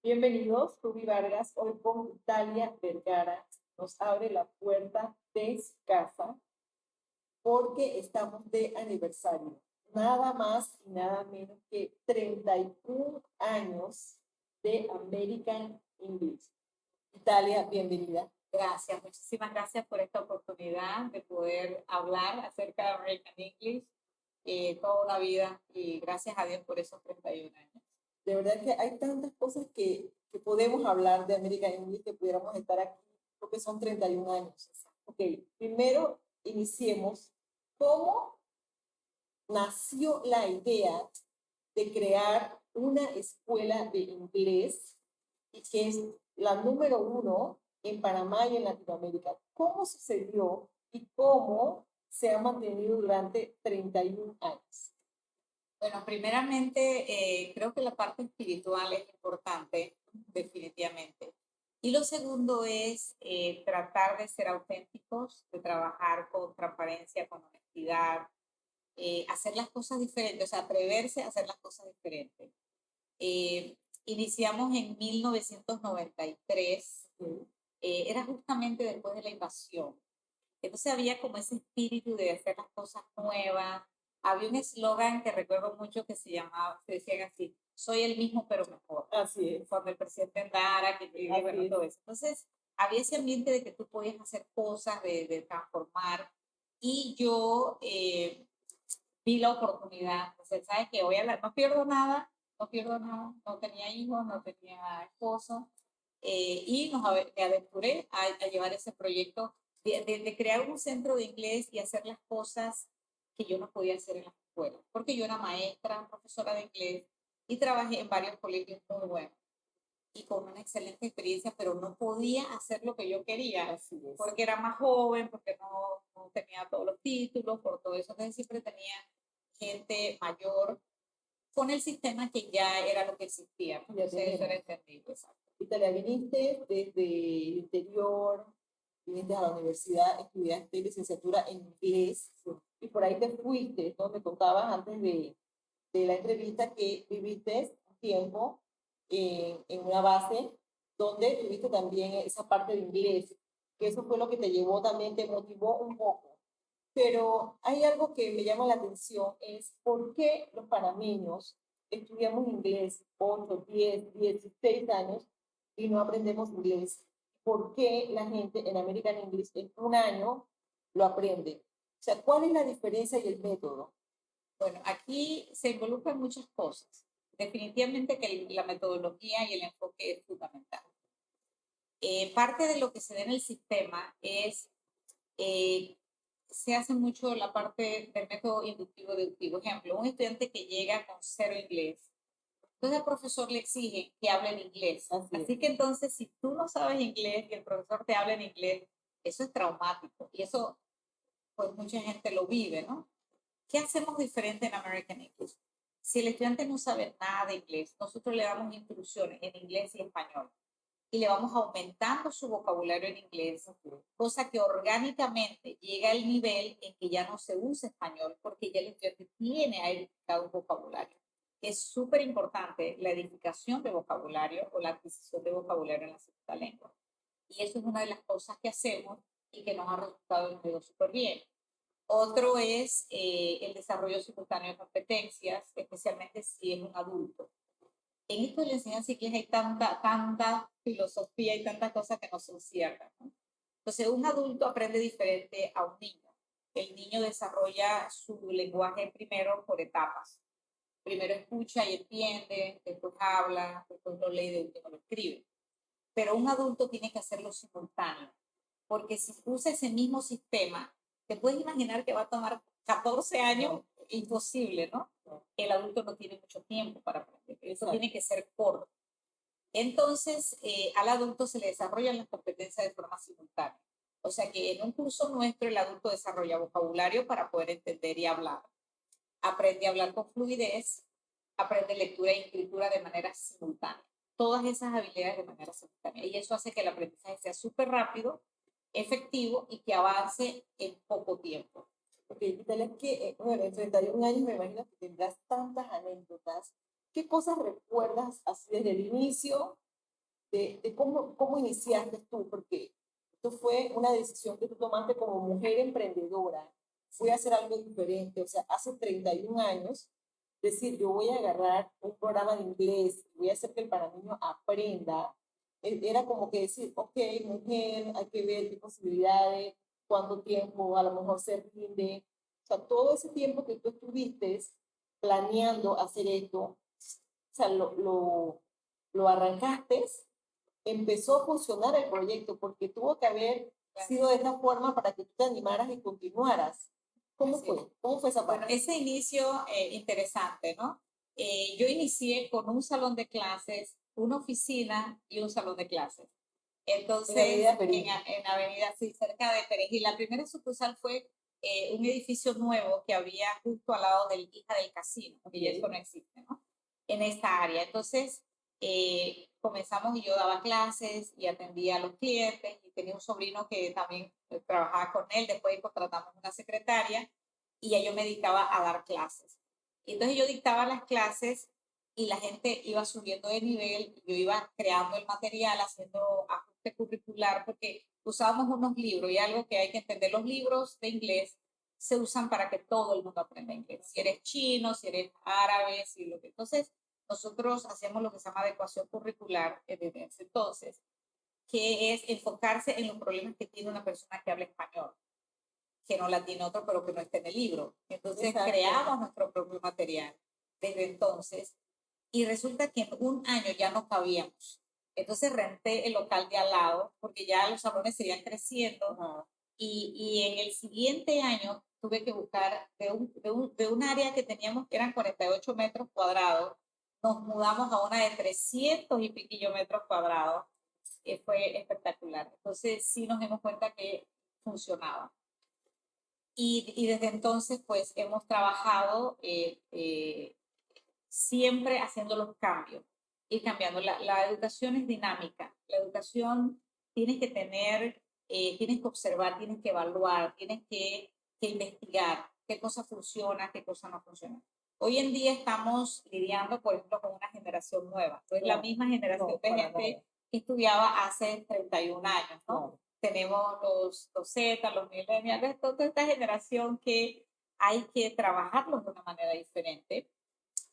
Bienvenidos, Ruby Vargas. Hoy con Italia Vergara nos abre la puerta de su casa porque estamos de aniversario. Nada más y nada menos que 31 años de American English. Italia, bienvenida. Gracias, muchísimas gracias por esta oportunidad de poder hablar acerca de American English toda una vida y gracias a Dios por esos 31 años. De verdad que hay tantas cosas que podemos hablar de American English que pudiéramos estar aquí porque son 31 años. Ok, primero iniciemos. ¿Cómo nació la idea de crear una escuela de inglés y que es la número uno en Panamá y en Latinoamérica? ¿Cómo sucedió y cómo se ha mantenido durante 31 años? Bueno, primeramente creo que la parte espiritual es importante, definitivamente. Y lo segundo es tratar de ser auténticos, de trabajar con transparencia, con honestidad, hacer las cosas diferentes, o sea, atreverse a hacer las cosas diferentes. Iniciamos en 1993, era justamente después de la invasión. Entonces había como ese espíritu de hacer las cosas nuevas. Había un eslogan que recuerdo mucho que se decían así, soy el mismo pero mejor. Así es. Cuando el presidente Andara, bueno, todo eso. Entonces había ese ambiente de que tú podías hacer cosas, de transformar. Y yo vi la oportunidad. Entonces, ¿sabes qué? No pierdo nada, no pierdo nada. No tenía hijos, no tenía esposo. Y me aventuré a llevar ese proyecto de crear un centro de inglés y hacer las cosas que yo no podía hacer en la escuela. Porque yo era maestra, profesora de inglés y trabajé en varios colegios muy buenos y con una excelente experiencia, pero no podía hacer lo que yo quería, porque era más joven, porque no tenía todos los títulos, por todo eso. Entonces siempre tenía gente mayor con el sistema que ya era lo que existía. Entonces eso era entendible. Italia, viniste desde el interior, viniste a la universidad, estudiaste licenciatura en inglés y por ahí te fuiste, ¿no? Me contabas antes de la entrevista que viviste un tiempo en una base donde tuviste también esa parte de inglés, que eso fue lo que te llevó también, te motivó un poco. Pero hay algo que me llama la atención, es por qué los panameños estudiamos inglés 8, 10, 16 años y no aprendemos inglés. ¿Por qué la gente en American English en un año lo aprende? O sea, ¿cuál es la diferencia y el método? Bueno, aquí se involucran muchas cosas. Definitivamente que la metodología y el enfoque es fundamental. Parte de lo que se da en el sistema es, se hace mucho la parte del método inductivo-deductivo. Ejemplo, un estudiante que llega con cero inglés, entonces el profesor le exige que hable en inglés. Así que entonces, si tú no sabes inglés y el profesor te habla en inglés, eso es traumático. Y eso, pues mucha gente lo vive, ¿no? ¿Qué hacemos diferente en American English? Si el estudiante no sabe nada de inglés, nosotros le damos instrucciones en inglés y español y le vamos aumentando su vocabulario en inglés, cosa que orgánicamente llega al nivel en que ya no se usa español porque ya el estudiante tiene edificado un vocabulario. Es súper importante la edificación de vocabulario o la adquisición de vocabulario en la segunda lengua. Y eso es una de las cosas que hacemos y que nos ha resultado súper bien. Otro es el desarrollo simultáneo de competencias, especialmente si es un adulto. En esto de la enseñanza inglés hay tanta filosofía y tantas cosas que no son ciertas, ¿no? Entonces, un adulto aprende diferente a un niño. El niño desarrolla su lenguaje primero por etapas. Primero escucha y entiende, después habla, después lo lee, de último lo escribe. Pero un adulto tiene que hacerlo simultáneo, porque si usa ese mismo sistema, te puedes imaginar que va a tomar 14 años, imposible, ¿no? El adulto no tiene mucho tiempo para aprender, eso tiene que ser corto. Entonces, al adulto se le desarrollan las competencias de forma simultánea. O sea que en un curso nuestro el adulto desarrolla vocabulario para poder entender y hablar. Aprende a hablar con fluidez, aprende lectura y escritura de manera simultánea. Todas esas habilidades de manera simultánea. Y eso hace que el aprendizaje sea súper rápido, efectivo y que avance en poco tiempo. Porque tal es que, bueno, en 31 años me imagino que tendrás tantas anécdotas. ¿Qué cosas recuerdas así desde el inicio de cómo iniciaste tú, porque esto fue una decisión que tú tomaste como mujer emprendedora. Fui a hacer algo diferente, o sea, hace 31 años, decir, yo voy a agarrar un programa de inglés, voy a hacer que el panameño aprenda. Era como que decir, ok, mujer, hay que ver qué posibilidades, cuánto tiempo, a lo mejor se rinde. O sea, todo ese tiempo que tú estuviste planeando hacer esto, o sea, lo arrancaste, empezó a funcionar el proyecto, porque tuvo que haber sido de esta forma para que tú te animaras y continuaras. ¿Cómo fue? ¿Cómo fue esa parte? Bueno, ese inicio interesante, ¿no? Yo inicié con un salón de clases, una oficina y un salón de clases. Entonces, en Avenida, sí, cerca de Perejil. La primera sucursal fue un edificio nuevo que había justo al lado del Hija del Casino, que ya eso no existe, ¿no? En esta área. Entonces, comenzamos y yo daba clases y atendía a los clientes y tenía un sobrino que también trabajaba con él. Después contratamos una secretaria y ya yo me dedicaba a dar clases. Y entonces yo dictaba las clases y la gente iba subiendo de nivel, yo iba creando el material, haciendo ajuste curricular, porque usábamos unos libros y algo que hay que entender, los libros de inglés se usan para que todo el mundo aprenda inglés. Si eres chino, si eres árabe, si lo que... Entonces, nosotros hacemos lo que se llama adecuación curricular desde ese entonces, que es enfocarse en los problemas que tiene una persona que habla español, que no la tiene otro, pero que no está en el libro. Entonces, creamos nuestro propio material desde entonces y resulta que en un año ya no cabíamos. Entonces renté el local de al lado porque ya los salones seguían creciendo y en el siguiente año tuve que buscar de un área que teníamos que eran 48 metros cuadrados, nos mudamos a una de 300 y piquillo metros cuadrados. Fue espectacular. Entonces sí nos dimos cuenta que funcionaba. Y desde entonces pues hemos trabajado siempre haciendo los cambios y cambiando. La educación es dinámica. La educación tienes que tener, tienes que observar, tienes que evaluar, tienes que investigar qué cosa funciona, qué cosa no funciona. Hoy en día estamos lidiando, por ejemplo, con una generación nueva. No es la misma generación de gente que estudiaba hace 31 años, ¿no? Tenemos los Z, los millennials, toda esta generación que hay que trabajarlos de una manera diferente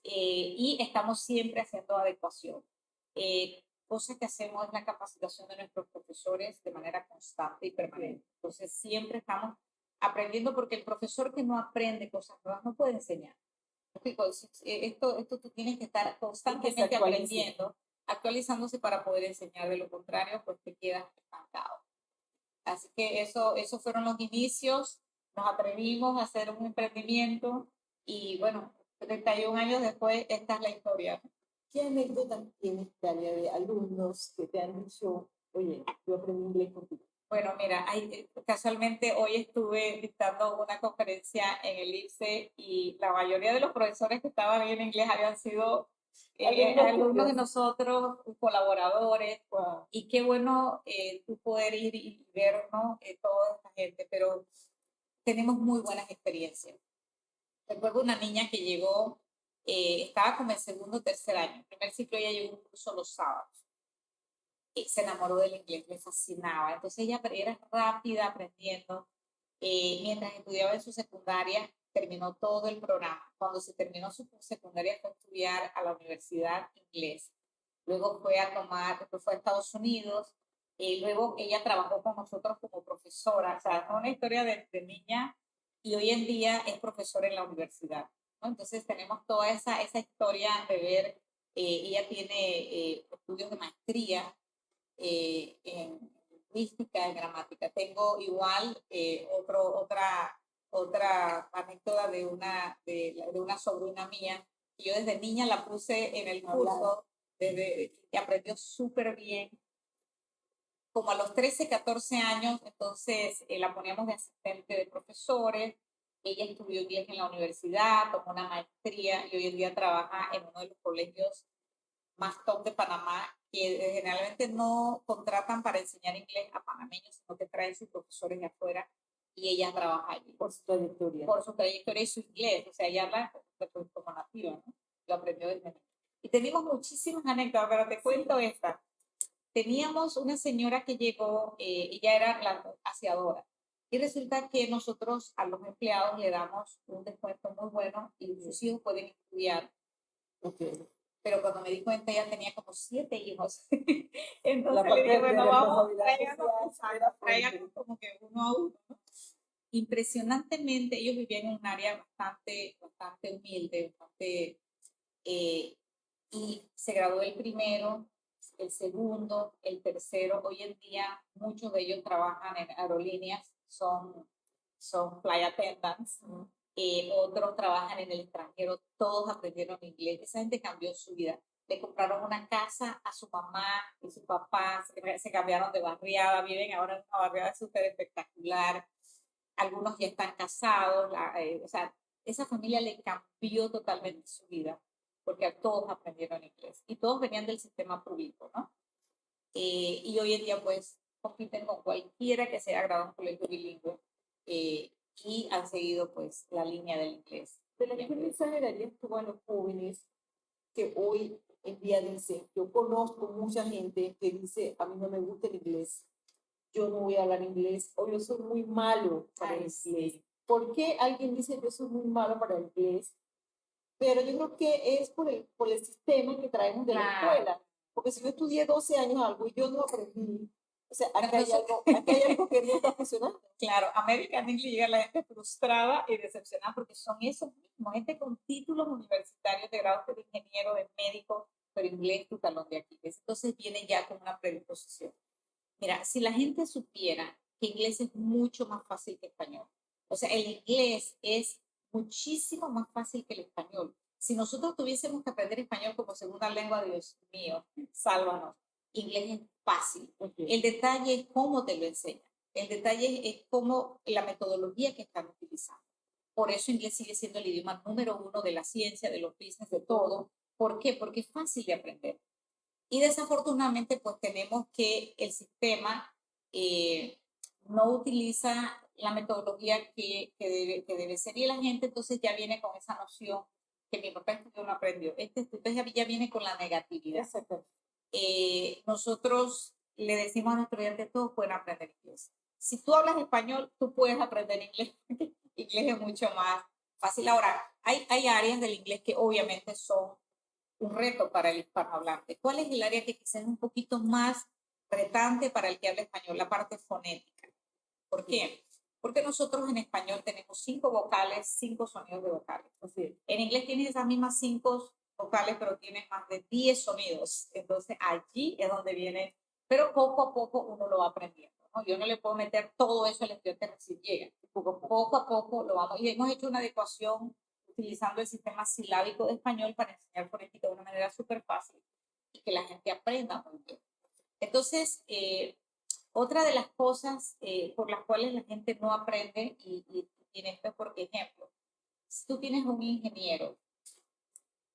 y estamos siempre haciendo adecuación. Cosa que hacemos es la capacitación de nuestros profesores de manera constante y permanente. Entonces siempre estamos aprendiendo porque el profesor que no aprende cosas nuevas no puede enseñar. Esto tú tienes que estar constantemente aprendiendo, actualizándose para poder enseñar. De lo contrario, pues te quedas estancado. Así que esos fueron los inicios. Nos atrevimos a hacer un emprendimiento y bueno, 31 años después, esta es la historia. ¿Qué anécdotas tienes, Tania, de alumnos que te han dicho, oye, yo aprendí inglés contigo? Bueno, mira, casualmente hoy estuve dictando una conferencia en el IPSE y la mayoría de los profesores que estaban ahí en inglés habían sido alumnos de nosotros, colaboradores. Wow. Y qué bueno tú poder ir y ver, ¿no? Toda esta gente, pero tenemos muy buenas experiencias. Recuerdo una niña que llegó, estaba como en segundo o tercer año. En primer ciclo ella llegó un curso los sábados. Y se enamoró del inglés, le fascinaba. Entonces ella era rápida aprendiendo. Mientras estudiaba en su secundaria, terminó todo el programa. Cuando se terminó su secundaria fue a estudiar a la universidad inglés. Luego después fue a Estados Unidos. Y luego ella trabajó con nosotros como profesora. O sea, fue una historia de niña y hoy en día es profesora en la universidad, ¿no? Entonces tenemos toda esa historia de ver, ella tiene estudios de maestría en lingüística, en gramática. Tengo igual otra anécdota de una sobrina mía. Yo desde niña la puse en el curso, que aprendió súper bien. Como a los 13, 14 años, entonces la poníamos de asistente de profesores. Ella estudió inglés en la universidad, tomó una maestría y hoy en día trabaja en uno de los colegios más top de Panamá, que generalmente no contratan para enseñar inglés a panameños, sino que traen sus profesores de afuera y ella trabaja allí. Por su trayectoria. Por su trayectoria y su inglés. O sea, ella habla como nativa, ¿no? Lo aprendió desde niña. Y tenemos muchísimas anécdotas, pero te cuento esta. teníamos una señora que llegó, ella era la aseadora, y resulta que nosotros a los empleados le damos un descuento muy bueno y sus hijos pueden estudiar. Okay. Pero cuando me di cuenta ella tenía como 7 hijos. La Entonces le parte dije, de bueno, vamos, responsabilidad social era tráiganos fuerte. como que uno a uno, ¿no? Impresionantemente, ellos vivían en un área bastante, bastante humilde, bastante, y se graduó el primero, el segundo, el tercero. Hoy en día muchos de ellos trabajan en aerolíneas, son flight attendants, otros trabajan en el extranjero, todos aprendieron inglés. Esa gente cambió su vida. Le compraron una casa a su mamá y su papá, se cambiaron de barriada, viven ahora en una barriada súper espectacular. Algunos ya están casados, o sea, esa familia le cambió totalmente su vida, porque todos aprendieron inglés y todos venían del sistema público, ¿no? Y hoy en día, pues, compiten con cualquiera que se haya graduado en un colegio bilingüe y han seguido, pues, la línea del inglés. Pero ¿qué mensaje darías tú a los jóvenes que hoy en día dicen, yo conozco mucha gente que dice, a mí no me gusta el inglés, yo no voy a hablar inglés, o yo soy muy malo para el inglés? Sí. ¿Por qué alguien dice, yo soy muy malo para el inglés? Pero yo creo que es por el sistema que traemos de la escuela. Porque si yo estudié 12 años algo y yo no aprendí, o sea, acá hay algo que no está funcionando. Claro, American English llega a la gente frustrada y decepcionada porque son esos mismos, gente con títulos universitarios de grado de ingeniero, de médico, pero inglés tu talón de Aquiles. Entonces viene ya con una predisposición. Mira, si la gente supiera que inglés es mucho más fácil que español, o sea, el inglés es muchísimo más fácil que el español. Si nosotros tuviésemos que aprender español como segunda lengua, Dios mío, sálvanos. Inglés es fácil. El detalle es cómo te lo enseñan. El detalle es cómo la metodología que están utilizando. Por eso inglés sigue siendo el idioma número 1 de la ciencia, de los business, de todo. ¿Por qué? Porque es fácil de aprender. Y desafortunadamente, pues tenemos que el sistema no utiliza la metodología que debe ser y la gente entonces ya viene con esa noción que mi papá estudió no aprendió. Entonces ya viene con la negatividad. Nosotros le decimos a nuestros estudiantes, todos pueden aprender inglés. Si tú hablas español, tú puedes aprender inglés. Inglés es mucho más fácil. Ahora, hay áreas del inglés que obviamente son un reto para el hispanohablante. ¿Cuál es el área que quizás es un poquito más retante para el que habla español? La parte fonética. ¿Por qué? Porque nosotros en español tenemos 5 vocales, 5 sonidos de vocales. En inglés tienes esas mismas 5 vocales, pero tienes más de 10 sonidos. Entonces allí es donde viene, pero poco a poco uno lo va aprendiendo, ¿no? Yo no le puedo meter todo eso al estudiante recién llega. Poco a poco lo vamos, y hemos hecho una adecuación utilizando el sistema silábico de español para enseñar fonética de una manera súper fácil y que la gente aprenda muy bien. Entonces, otra de las cosas por las cuales la gente no aprende, y tiene esto, por ejemplo, si tú tienes un ingeniero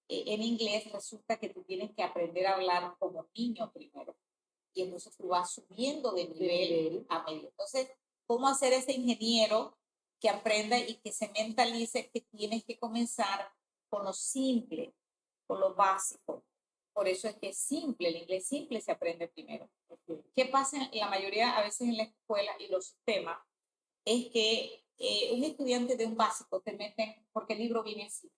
en inglés, resulta que tú tienes que aprender a hablar como niño primero. Y entonces tú vas subiendo de nivel a medio. Entonces, ¿cómo hacer ese ingeniero que aprenda y que se mentalice que tienes que comenzar con lo simple, con lo básico? Por eso es que es simple, el inglés simple se aprende primero. ¿Qué pasa en la mayoría, a veces en la escuela y los sistemas? Es que un estudiante de un básico te meten, porque el libro viene así,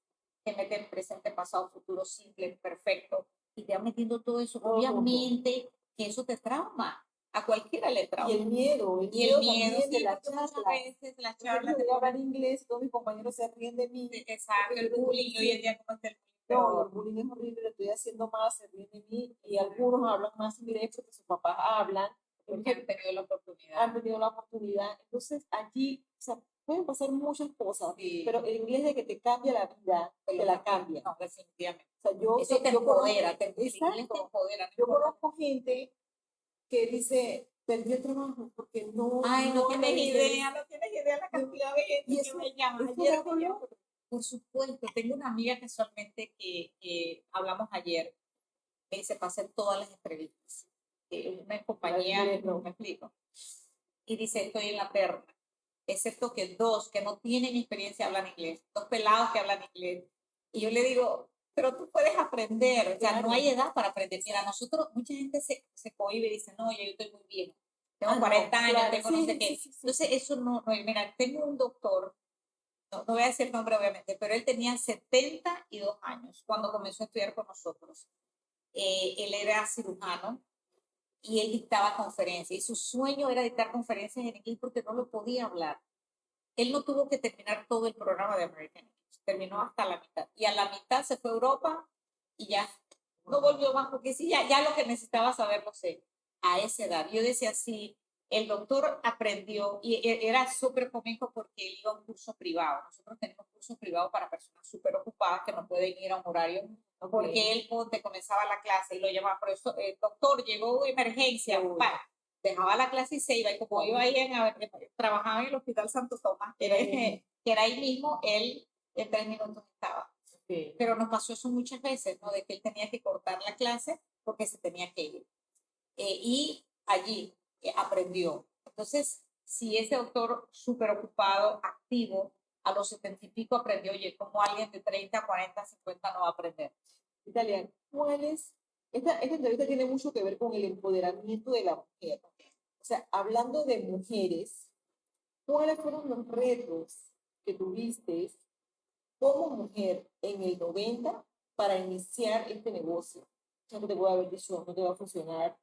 te meten presente, pasado, futuro, simple, perfecto, y te van metiendo todo eso. Obviamente que eso te trauma. A cualquiera le trauma. Y el miedo también sí, de las charlas. A veces las charlas. Yo voy a hablar inglés, todos mis compañeros se ríen de mí. Exacto, el bullying hoy en día como está el bullying. No, el bullying es horrible, lo estoy haciendo más, se ríen de mí, y algunos hablan más inglés porque sus papás hablan. Porque han tenido la oportunidad. Han tenido la oportunidad. Entonces, allí, o sea, pueden pasar muchas cosas, sí, pero el inglés de que te cambia la vida, te la cambia. No, definitivamente. O sea, eso te empodera, el inglés te empodera. Yo conozco gente que dice, perdí el trabajo porque no... Ay, no tienes idea, no tienes idea la cantidad de gente que me llama. Ayer por supuesto, tengo una amiga casualmente que hablamos ayer, me dice, pasé todas las entrevistas. Una compañía, no me explico, y dice, estoy en la terna, excepto que 2 que no tienen experiencia hablan inglés, 2 pelados que hablan inglés. Y yo le digo, pero tú puedes aprender, o sea, no Claro. hay edad para aprender. Mira, nosotros, mucha gente se cohíbe y dice, no, yo estoy muy viejo, tengo Ah, no, 40 años, claro, tengo no sé sí, qué. sí, sí, sí. Entonces, eso no, mira, tengo un doctor, no voy a decir el nombre obviamente, pero él tenía 72 años cuando comenzó a estudiar con nosotros. Él era cirujano y él dictaba conferencias y su sueño era dictar conferencias en inglés porque no lo podía hablar. Él no tuvo que terminar todo el programa de American English, terminó hasta la mitad. Y a la mitad se fue a Europa y ya no volvió más, porque sí, ya lo que necesitaba saber lo sé, a esa edad. Yo decía, sí, el doctor aprendió, y era súper cómico porque él iba a un curso privado. Nosotros tenemos cursos privados para personas súper ocupadas que no pueden ir a un horario, porque él te comenzaba la clase y lo llamaba, por eso, doctor, llegó emergencia, para dejaba la clase y se iba, y como iba ahí, trabajaba en el Hospital Santo Tomás, que era ahí mismo, él en 3 minutos estaba. Sí. Pero nos pasó eso muchas veces, ¿no? De que él tenía que cortar la clase porque se tenía que ir. Y allí aprendió. Entonces, si ese doctor súper ocupado, activo, a los 70 y pico aprendió, oye, como alguien de 30, 40, 50 no va a aprender. Italia, ¿cuál es? Esta entrevista tiene mucho que ver con el empoderamiento de la mujer. O sea, hablando de mujeres, ¿cuáles fueron los retos que tuviste como mujer en el 90 para iniciar este negocio? O sea, que te voy a haber dicho, no te va a funcionar,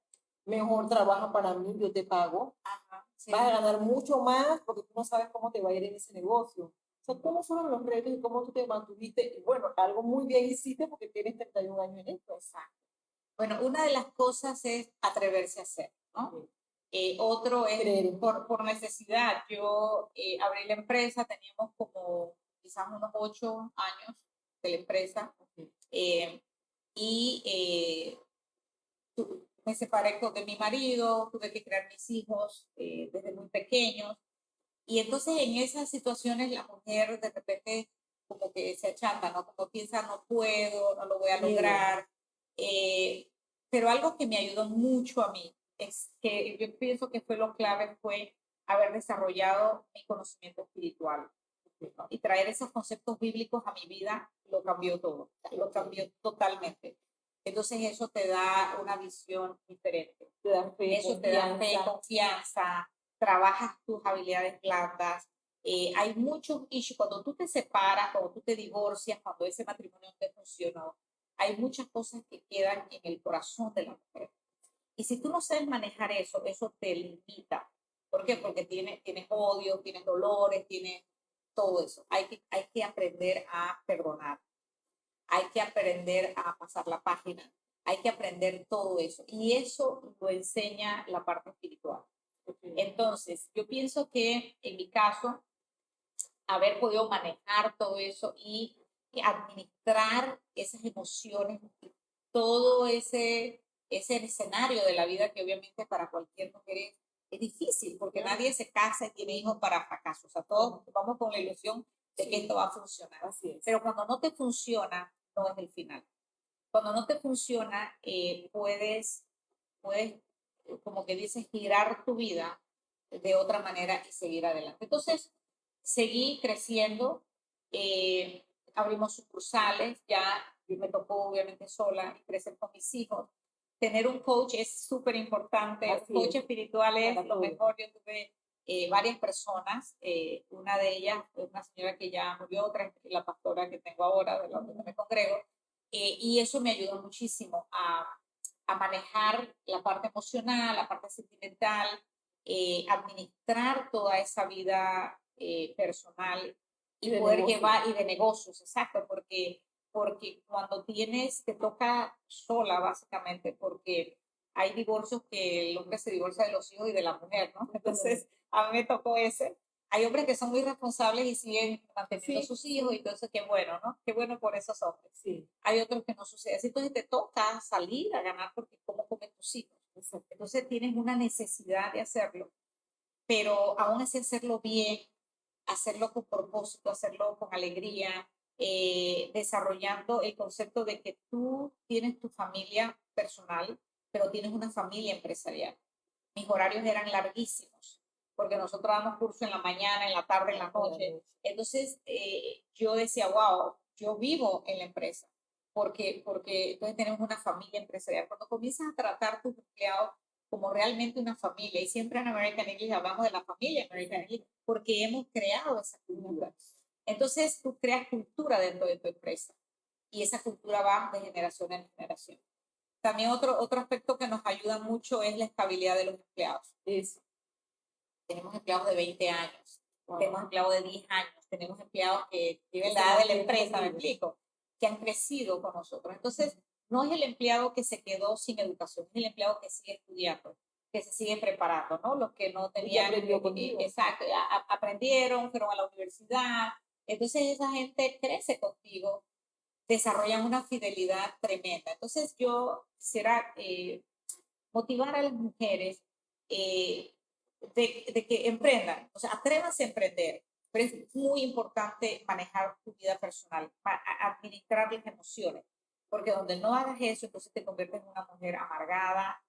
mejor trabaja para mí, yo te pago, Ajá, sí. vas a ganar mucho más porque tú no sabes cómo te va a ir en ese negocio. O sea, ¿cómo fueron los retos y cómo tú te mantuviste? Y bueno, algo muy bien hiciste porque tienes 31 años en esto. Exacto. Bueno, una de las cosas es atreverse a hacer, ¿no? Otro es Creer. por necesidad. Yo abrí la empresa, teníamos como quizás unos 8 años de la empresa, y me separé de mi marido, tuve que crear mis hijos desde muy pequeños. Y entonces en esas situaciones la mujer de repente como que se achanta, ¿no? Como piensa, no puedo, no lo voy a lograr. Eh, pero algo que me ayudó mucho a mí es que yo pienso que fue lo clave, fue haber desarrollado mi conocimiento espiritual, ¿no? Y traer esos conceptos bíblicos a mi vida lo cambió todo, lo cambió totalmente. Entonces eso te da una visión diferente. Te da fe, Eso te da fe, confianza, trabajas tus habilidades blandas. Hay muchos issues. Cuando tú te separas, cuando tú te divorcias, cuando ese matrimonio no te funcionó, hay muchas cosas que quedan en el corazón de la mujer. Y si tú no sabes manejar eso, eso te limita. ¿Por qué? Porque tienes odio, tienes dolores, tienes todo eso. Hay que aprender a perdonar. Hay que aprender a pasar la página. Hay que aprender todo eso. Y eso lo enseña la parte espiritual. Entonces, yo pienso que en mi caso, haber podido manejar todo eso y administrar esas emociones, todo ese escenario de la vida que obviamente para cualquier mujer es difícil, porque nadie se casa y tiene hijos para fracaso. O sea, todos vamos con la ilusión de que esto va a funcionar. Así es. Pero cuando no te funciona, no es el final. Cuando no te funciona, puedes, como que dices, girar tu vida de otra manera y seguir adelante. Entonces, seguí creciendo, abrimos sucursales, ya me tocó obviamente sola y crecer con mis hijos. Tener un coach es súper importante, Así un coach es. espiritual es Para lo todo. mejor. Yo tuve varias personas, una de ellas es una señora que ya murió, otra es la pastora que tengo ahora, de la donde me congrego, y eso me ayudó muchísimo a manejar la parte emocional, la parte sentimental, administrar toda esa vida personal y de poder negocio. llevar, y de negocios, exacto, porque cuando te toca sola básicamente, porque hay divorcios que el hombre se divorcia de los hijos y de la mujer, ¿no? Entonces, a mí me tocó ese. Hay hombres que son muy responsables y siguen manteniendo Sí, sus hijos, y entonces qué bueno, ¿no? Qué bueno por esos hombres. sí. Hay otros que no sucede así, entonces te toca salir a ganar porque cómo comen tus hijos. Entonces tienes una necesidad de hacerlo, pero aún así hacerlo bien, hacerlo con propósito, hacerlo con alegría, desarrollando el concepto de que tú tienes tu familia personal, pero tienes una familia empresarial. Mis horarios eran larguísimos, porque nosotros damos curso en la mañana, en la tarde, en la noche. Entonces yo decía, wow, yo vivo en la empresa, porque entonces tenemos una familia empresarial. Cuando comienzas a tratar a tus empleados como realmente una familia, y siempre en American English hablamos de la familia American English, porque hemos creado esa cultura. Entonces tú creas cultura dentro de tu empresa y esa cultura va de generación en generación. También otro aspecto que nos ayuda mucho es la estabilidad de los empleados. Tenemos empleados de 20 años, tenemos empleados de 10 años, tenemos empleados que viven la edad de la empresa, me explico, que han crecido con nosotros. Entonces, no es el empleado que se quedó sin educación, es el empleado que sigue estudiando, que se sigue preparando, ¿no? Los que no tenían, exacto, aprendieron, fueron a la universidad. Entonces, esa gente crece contigo, desarrollan una fidelidad tremenda. Entonces, yo quisiera motivar a las mujeres de que emprendan, o sea, atrévanse a emprender, pero es muy importante manejar tu vida personal, administrar las emociones, porque donde no hagas eso, entonces te conviertes en una mujer amargada,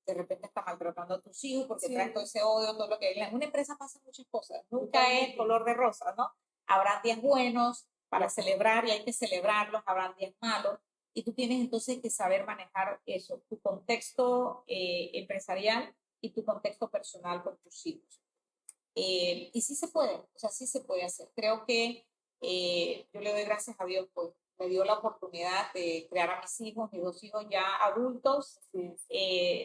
de repente está maltratando a tus hijos porque traes todo ese odio, todo lo que... En una empresa pasan muchas cosas, nunca es color de rosa, ¿no? Habrá días buenos para celebrar y hay que celebrarlos, habrán días malos, y tú tienes entonces que saber manejar eso, tu contexto empresarial y tu contexto personal con tus hijos. Y sí se puede, o sea, sí se puede hacer. Creo que yo le doy gracias a Dios, pues me dio la oportunidad de crear a mis 2 hijos ya adultos.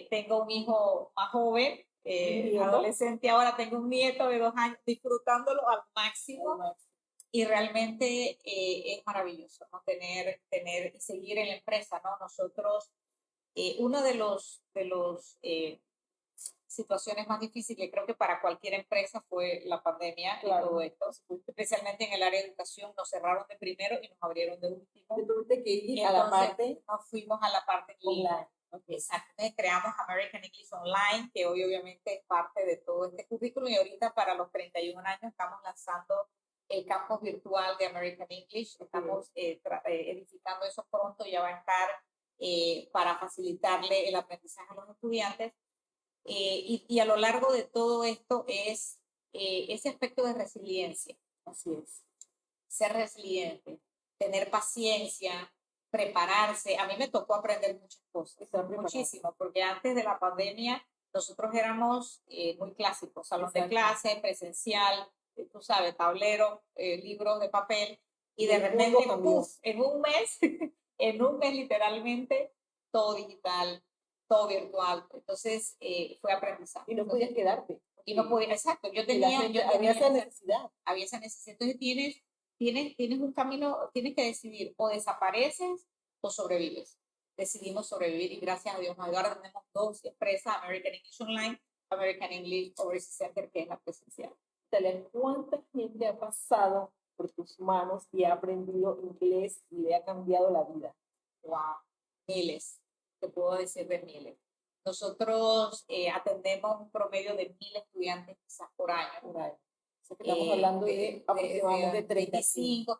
Tengo un hijo más joven, adolescente, ahora tengo un nieto de 2 años, disfrutándolo al máximo. Y realmente es maravilloso, ¿no? Tener y seguir en la empresa, ¿no? Nosotros, uno de los situaciones más difíciles, creo que para cualquier empresa, fue la pandemia. Claro. Y todo esto, especialmente en el área de educación, nos cerraron de primero y nos abrieron de último. Tuviste que ir a la parte, nos fuimos a la parte online. Okay. Exacto. Entonces creamos American English Online, que hoy obviamente es parte de todo este currículum, y ahorita para los 31 años estamos lanzando el campus virtual de American English. Estamos edificando eso pronto, ya va a estar para facilitarle el aprendizaje a los estudiantes. Y a lo largo de todo esto es ese aspecto de resiliencia. Así es. Ser resiliente, tener paciencia, prepararse. A mí me tocó aprender muchas cosas, muchísimo, porque antes de la pandemia nosotros éramos muy clásicos, salón de clase, presencial, tú sabes, tablero, libros de papel, y de repente, uf, en un mes, en un mes literalmente, todo digital, todo virtual. Entonces fue aprendizaje. Y no podías quedarte. Y no podía, exacto. Había esa necesidad. Había esa necesidad. Entonces tienes un camino, tienes que decidir, o desapareces o sobrevives. Decidimos sobrevivir y gracias a Dios ahora tenemos 2 empresas, American English Online, American English Overseas Center, que es la presencial. ¿Cuánta gente ha pasado por tus manos y ha aprendido inglés y le ha cambiado la vida? Wow, miles, te puedo decir de miles. Nosotros atendemos un promedio de 1,000 estudiantes quizás por año. Por año. O sea, que estamos hablando de aproximadamente 35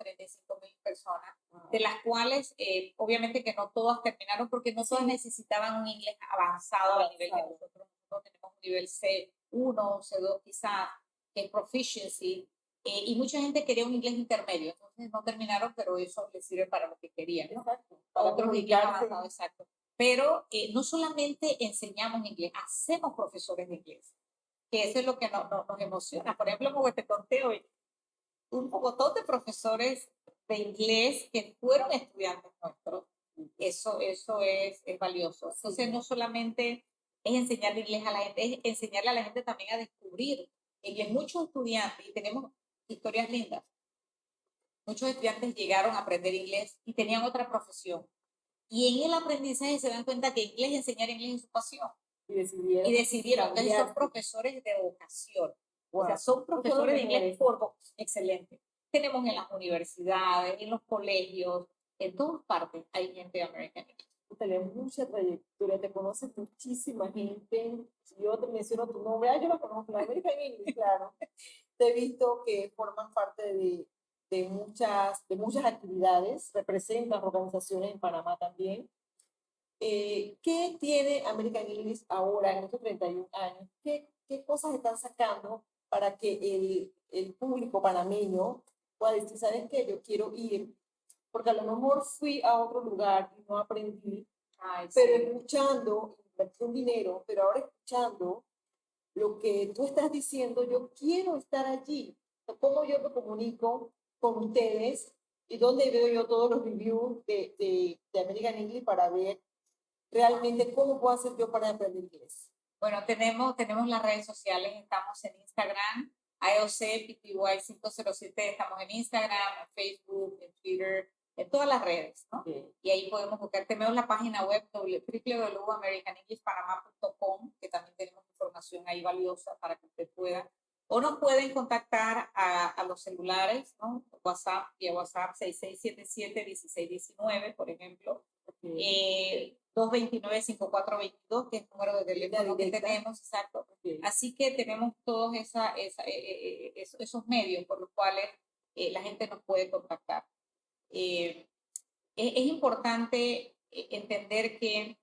mil personas, de las cuales obviamente que no todas terminaron porque no todas necesitaban un inglés avanzado al nivel que nosotros tenemos, un nivel C1, C2 quizás, que es proficiency, y mucha gente quería un inglés intermedio, entonces no terminaron, pero eso les sirve para lo que querían, ¿no? Exacto. Para otros inglés avanzado, exacto. Pero no solamente enseñamos inglés, hacemos profesores de inglés, que eso es lo que nos emociona. Por ejemplo, como te conté hoy, un montón de profesores de inglés que fueron estudiantes nuestros, eso es valioso. Entonces, no solamente es enseñarle inglés a la gente, es enseñarle a la gente también a descubrir inglés. Muchos estudiantes, y tenemos historias lindas, muchos estudiantes llegaron a aprender inglés y tenían otra profesión. Y en el aprendizaje se dan cuenta que inglés, enseñar inglés es su pasión. Y decidieron. Entonces son profesores de vocación. Wow. O sea, son profesores de inglés por excelente. Tenemos en las universidades, en los colegios, en todas partes hay gente de American English. Tenemos mucha trayectoria, te conoce muchísima gente. Yo te menciono tu nombre, yo la conozco, la American English, claro. Te he visto que formas parte de muchas actividades, representas organizaciones en Panamá también. ¿Qué tiene American English ahora en estos 31 años? ¿Qué cosas están sacando para que el público panameño pueda decir, ¿sabes qué? Yo quiero ir porque a lo mejor fui a otro lugar y no aprendí, Ay, pero sí. escuchando, invertí un dinero, pero ahora escuchando lo que tú estás diciendo, yo quiero estar allí. ¿Cómo yo me comunico con ustedes? ¿Y dónde veo yo todos los reviews de American English para ver realmente cómo puedo hacer yo para aprender inglés? Bueno, tenemos las redes sociales, estamos en Instagram, IOC-PTY507, estamos en Instagram, en Facebook, en Twitter, en todas las redes, ¿no? Okay. Y ahí podemos buscar. Tenemos la página web www.americanenglishpanama.com, que también tenemos información ahí valiosa para que usted pueda. O nos pueden contactar a los celulares, ¿no? WhatsApp, vía WhatsApp 6677-1619, por ejemplo. 229-5422, que es el número de teléfono que tenemos, exacto. Okay. Así que tenemos todos esos medios por los cuales la gente nos puede contactar. Es importante entender que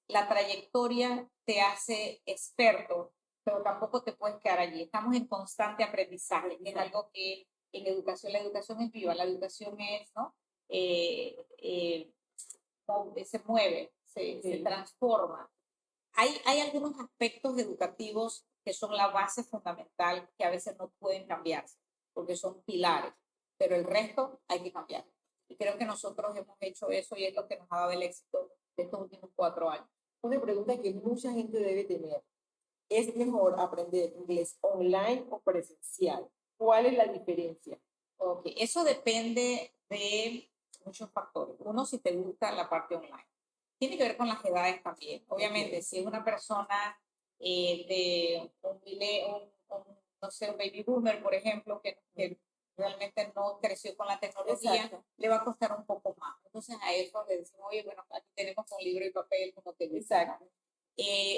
la trayectoria te hace experto, pero tampoco te puedes quedar allí. Estamos en constante aprendizaje, que es algo que en educación, la educación es viva, la educación es, ¿no? Se mueve, se transforma. Hay algunos aspectos educativos que son la base fundamental que a veces no pueden cambiarse, porque son pilares, pero el resto hay que cambiar. Y creo que nosotros hemos hecho eso y es lo que nos ha dado el éxito de estos últimos 4 años. Una pregunta que mucha gente debe tener. ¿Es mejor aprender inglés online o presencial? ¿Cuál es la diferencia? Okay. Eso depende de muchos factores. Uno, si te gusta la parte online. Tiene que ver con las edades también. Obviamente, okay, si es una persona de no sé, un baby boomer, por ejemplo, que realmente no creció con la tecnología, exacto, le va a costar un poco más. Entonces a eso le decimos, oye, bueno, aquí tenemos un libro y papel, como te gusta. Exacto.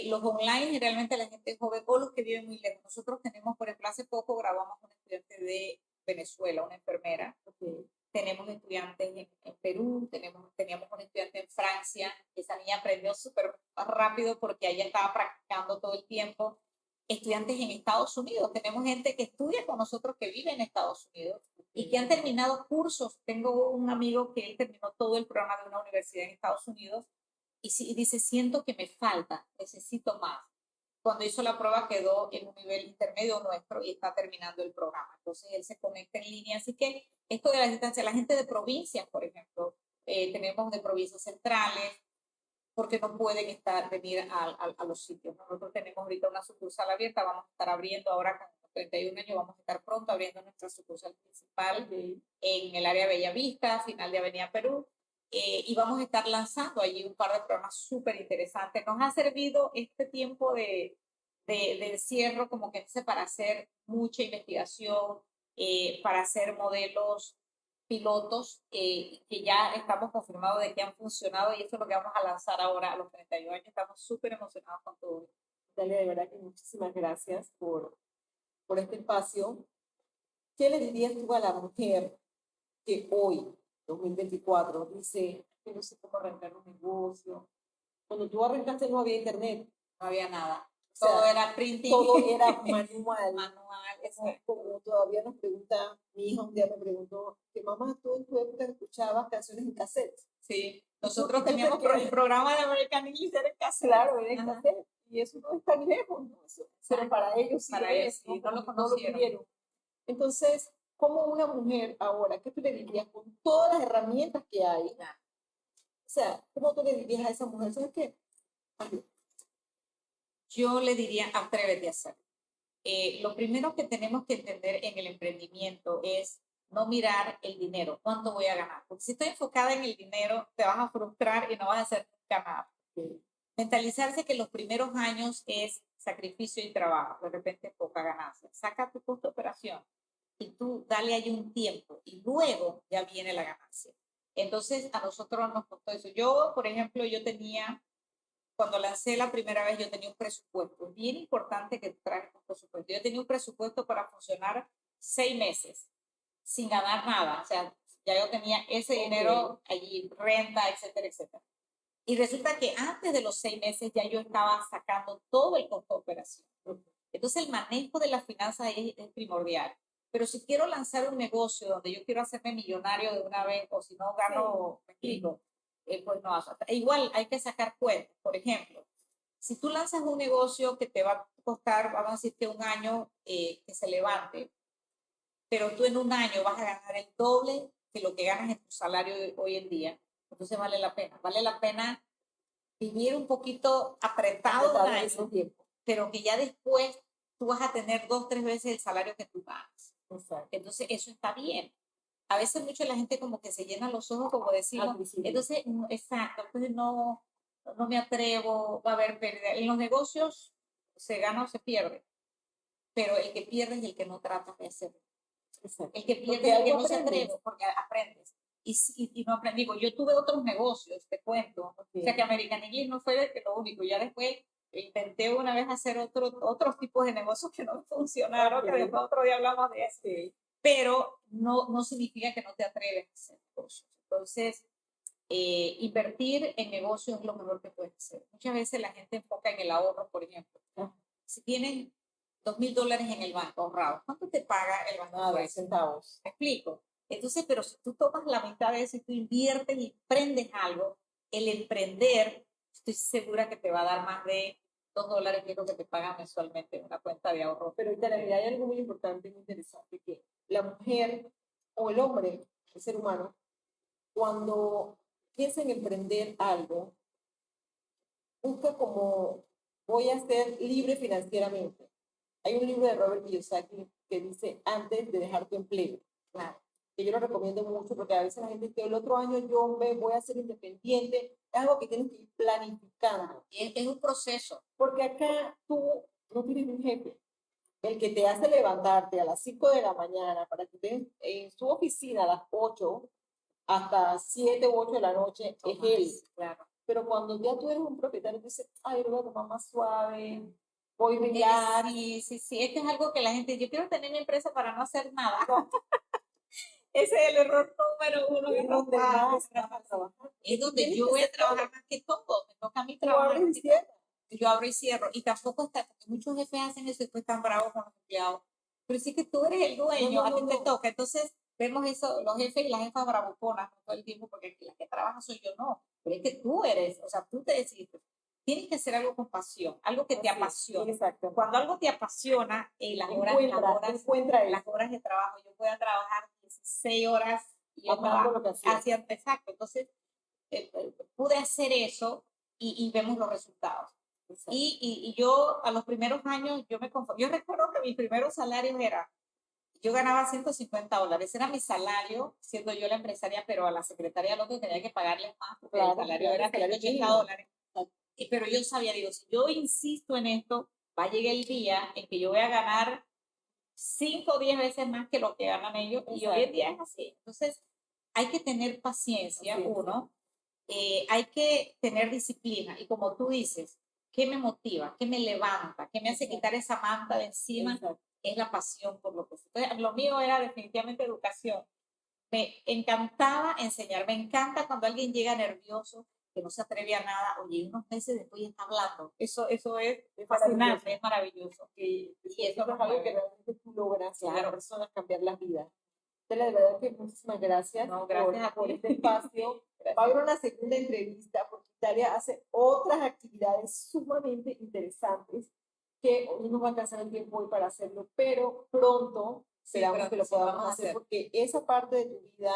Los online, generalmente la gente joven o los que viven muy lejos. Nosotros tenemos, por ejemplo, hace poco grabamos un estudiante de Venezuela, una enfermera. Okay. Tenemos estudiantes en Perú, teníamos un estudiante en Francia. Esa niña aprendió súper rápido porque ella estaba practicando todo el tiempo. Estudiantes en Estados Unidos. Tenemos gente que estudia con nosotros que vive en Estados Unidos y que han terminado cursos. Tengo un amigo que él terminó todo el programa de una universidad en Estados Unidos y dice, siento que me falta, necesito más. Cuando hizo la prueba quedó en un nivel intermedio nuestro y está terminando el programa. Entonces él se conecta en línea. Así que esto de la distancia, la gente de provincias, por ejemplo, tenemos de provincias centrales, porque no pueden venir a los sitios. Nosotros tenemos ahorita una sucursal abierta, vamos a estar abriendo ahora con 31 años, vamos a estar pronto abriendo nuestra sucursal principal en el área Bellavista, final de Avenida Perú. Y vamos a estar lanzando allí un par de programas súper interesantes. Nos ha servido este tiempo de encierro como que para hacer mucha investigación, para hacer modelos pilotos que ya estamos confirmados de que han funcionado y eso es lo que vamos a lanzar ahora a los 31 años. Estamos súper emocionados con todo esto. Dalia, de verdad que muchísimas gracias por este espacio. ¿Qué le dirías tú a la mujer que hoy, 2024, dice que no sé cómo arrancar un negocio? Cuando tú arrancaste no había internet. No había nada. O sea, todo era printing. Todo era manual. Manual, como todavía nos pregunta, mi hija un día me preguntó, que mamá, tú en tu época escuchabas canciones en cassette. Sí, nosotros teníamos el programa de American English en cassette. Claro, era en cassette. Y eso no es tan lejos, ¿no? Pero para ellos sí, para ellos sí, no lo conocieron. Entonces, como una mujer ahora, ¿qué tú le dirías con todas las herramientas que hay? O sea, ¿cómo tú le dirías a esa mujer? ¿Sabes qué? Yo le diría, atrévete a hacerlo. Lo primero que tenemos que entender en el emprendimiento es no mirar el dinero, cuánto voy a ganar. Porque si estoy enfocada en el dinero, te vas a frustrar y no vas a hacer ganar. Sí. Mentalizarse que los primeros años es sacrificio y trabajo, de repente poca ganancia. Saca tu costo de operación y tú dale ahí un tiempo y luego ya viene la ganancia. Entonces a nosotros nos costó eso. Yo, por ejemplo, cuando lancé la primera vez, yo tenía un presupuesto. Es bien importante que traigas un presupuesto. Yo tenía un presupuesto para funcionar 6 meses sin ganar nada. O sea, ya yo tenía ese dinero allí, renta, etcétera, etcétera. Y resulta que antes de los 6 meses ya yo estaba sacando todo el costo de operación. Entonces el manejo de las finanzas es primordial. Pero si quiero lanzar un negocio donde yo quiero hacerme millonario de una vez, o si no gano, me explico, pues no. Igual hay que sacar cuentas. Por ejemplo, si tú lanzas un negocio que te va a costar, vamos a decir que un año que se levante, pero tú en un año vas a ganar el doble de lo que ganas en tu salario hoy en día, entonces vale la pena. Vale la pena vivir un poquito apretado un año, pero que ya después tú vas a tener 2, 3 veces el salario que tú ganas. Exacto. Entonces eso está bien. A veces mucho la gente como que se llena los ojos, como decimos, entonces, exacto, entonces no me atrevo, va a haber pérdida. En los negocios se gana o se pierde, pero el que pierde es el que no trata de hacerlo. Exacto. El que pierde es el que no se atreve, porque aprendes. Y no aprendí. Digo, yo tuve otros negocios, te cuento. O sea que American English no fue lo único. Ya después intenté una vez hacer otros tipos de negocios que no funcionaron, que después otro día hablamos de eso. Pero no significa que no te atreves a hacer negocios. Entonces, invertir en negocios es lo mejor que puedes hacer. Muchas veces la gente enfoca en el ahorro, por ejemplo. Si tienen $2,000 en el banco ahorrados, ¿cuánto te paga el banco? Nada, centavos. ¿Me explico? Entonces, pero si tú tomas la mitad de eso y tú inviertes y emprendes algo, el emprender, estoy segura que te va a dar más de $2, que es lo que te pagan mensualmente en una cuenta de ahorro. Pero ahorita hay algo muy importante, muy interesante, que la mujer o el hombre, el ser humano, cuando piensa en emprender algo, busca como voy a ser libre financieramente. Hay un libro de Robert Kiyosaki que dice antes de dejar tu empleo. Claro. Que yo lo recomiendo mucho porque a veces la gente dice que el otro año yo me voy a ser independiente. Es algo que tienes que ir planificando. Es un proceso. Porque acá tú no tienes un jefe. El que te hace levantarte a las 5 de la mañana para que estés en su oficina a las 8 hasta 7 u 8 de la noche es él. Claro. Pero cuando ya tú eres un propietario, dices, ay, lo voy a tomar más suave, voy a brillar. Sí. Es que es algo que la gente, yo quiero tener mi empresa para no hacer nada. Ese es el error número uno. Es donde más vas a trabajar. Es donde yo voy a trabajar más que todo. Me toca a mí trabajar. Yo abro y cierro. Y tampoco está, porque muchos jefes hacen eso y después están bravos con los empleados. Pero sí que tú eres el dueño, a ti te toca. Entonces, vemos eso, los jefes y las jefas bravuconas todo el tiempo, porque la que trabaja soy yo, no. Pero es que tú eres, o sea, tú te decides. Tienes que hacer algo con pasión, algo que te apasiona. Exacto. Cuando algo te apasiona, las horas de trabajo, yo puedo trabajar 16 horas y yo trabajo haciendo, exacto. Entonces, pude hacer eso y vemos los resultados. Y yo a los primeros años, yo me conformé. Yo recuerdo que mis primeros salarios yo ganaba $150, era mi salario, siendo yo la empresaria, pero a la secretaria lo que tenía que pagarle más, porque el salario era $180. Pero yo sabía, digo, si yo insisto en esto, va a llegar el día en que yo voy a ganar 5 o 10 veces más que lo que ganan ellos, y hoy en día es así. Entonces, hay que tener paciencia, uno, hay que tener disciplina, y como tú dices, ¿qué me motiva? ¿Qué me levanta? ¿Qué me hace quitar esa manta de encima? Es la pasión por lo que es. Entonces, lo mío era definitivamente educación. Me encantaba enseñar, me encanta cuando alguien llega nervioso, que no se atreve a nada, oye, unos meses después ya está hablando. Eso es fascinante, es maravilloso. Y eso es algo que realmente tú logras, claro, a las personas cambiar las vidas. Entonces, de verdad que muchísimas gracias, por este espacio. Va a haber una segunda entrevista porque Italia hace otras actividades sumamente interesantes que hoy no va a alcanzar el tiempo hoy para hacerlo, pero pronto esperamos que lo podamos hacer porque esa parte de tu vida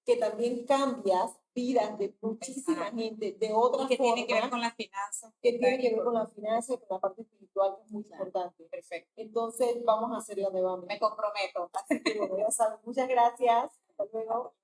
que también cambias vidas de muchísima gente de otra que forma. Tiene que ver con las finanzas. Que tiene que ver con la finanza y con la parte espiritual que es muy importante. Perfecto. Entonces vamos a hacerlo nuevamente. Me comprometo. Así que bueno, ya saben. Muchas gracias. Hasta luego.